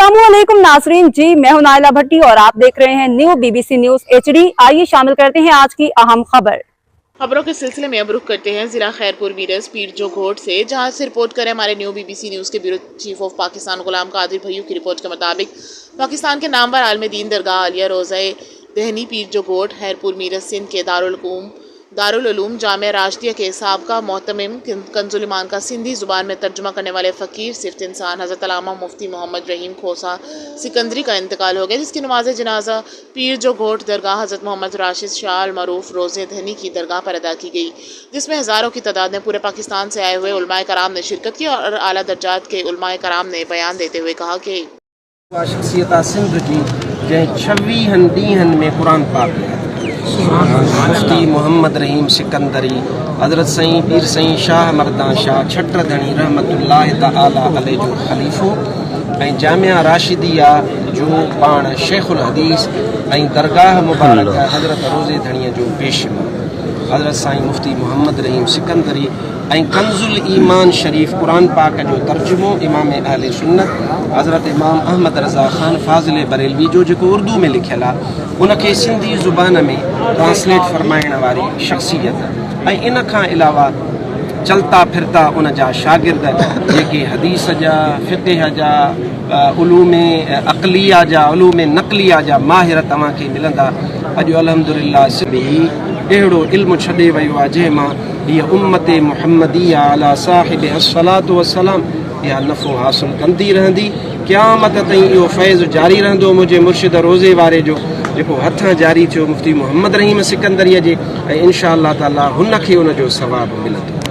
अस्सलामुअलैकुम नाजरीन जी, मैं हूं नाइला भट्टी और आप देख रहे हैं न्यू BBC न्यूज HD। आइए शामिल करते हैं आज की अहम खबरों के सिलसिले में अब रुख करते हैं जिला खैरपुर मीरस पीर जो घोट से, जहां से रिपोर्ट करें हमारे न्यू BBC न्यूज के bureau chief of Pakistan Ghulam Qadir Bhaiyu की रिपोर्ट के मुताबिक पाकिस्तान के नामवर आलम दीन दरगाह आलिया रोज़ा दहनी पीर जो घोट खैरपुर मीरस सिंध के दारुल उलूम जामिया राशिदिया के साबका मोहतमिम कंजुल ईमान का सिंधी ज़ुबान में तर्जुमा करने वाले फ़कीर सिफ्त इंसान हज़रत अल्लामा मुफ्ती मोहम्मद रहीम खोसा सिकंदरी का इंतकाल हो गया, जिसकी नमाज जनाजा पीर जो घोट दरगाह हज़रत मोहम्मद राशिद शाह अल मरूफ रोज़े दहनी की दरगाह पर अदा की गई, जिसमें हज़ारों की तादाद में पूरे पाकिस्तान से आए हुए उलमाए कराम ने शिरकत की और आला दर्जात के उलमाए कराम ने बयान देते हुए कहा कि शख्सियत सिंध जी जंहिं 26 ॾींहंनि में क़ुरान पाक मुफ्ती मोहम्मद रहीम सिकंदरी हज़रत सईं पीर सईं शाह मर्दां शाह छटर धणी रहमतुल्लाह तआला अलैह जो ख़लीफ़ो ऐं जामिया राशिदिया जो पाण शेखुल हदीस ऐं दरगाह मुबारक हज़रत रोज़े धणीअ जो पेशवा हज़रत साईं मुफ्ती मोहम्मद रहीम सिकंदरी ऐं कंजुल ईमान शरीफ क़ुरान पाक जो तर्जुमो इमाम अहले सुन्नत हज़रत इमाम अहमद रज़ा ख़ान फ़ाज़िल बरेलवी जो जेको उर्दू में लिखियल आहे उनखे सिंधी ज़ुबान में ट्रांसलेट फरमाइण वारी शख्सियत ऐं इन खां अलावा चलता फिरता उन जा शागिर्द जेके हदीस जा फ़िक़्ह जा उलूम अक़लिया जा उलूम नक़लिया जा माहिर तव्हांखे मिलंदा। अॼु अल्हम्दुलिल्लाह सिंधी अहिड़ो इल्मु छॾे वियो आहे जंहिं मां हीअ उम्मत मुहम्मदिया अला साहिब अस्सलातु वस्सलाम इहा नफ़ो हासिल कंदी रहंदी, क़यामत ताईं इहो फैज़ जारी रहंदो। मुंहिंजे मुर्शिद रोज़े वारे जो जेको हथां जारी थियो मुफ्ती मोहम्मद रहीम सिकंदरीअ जे, ऐं इंशा अल्लाह ताला हुनखे उनजो सवाबु मिलंदो।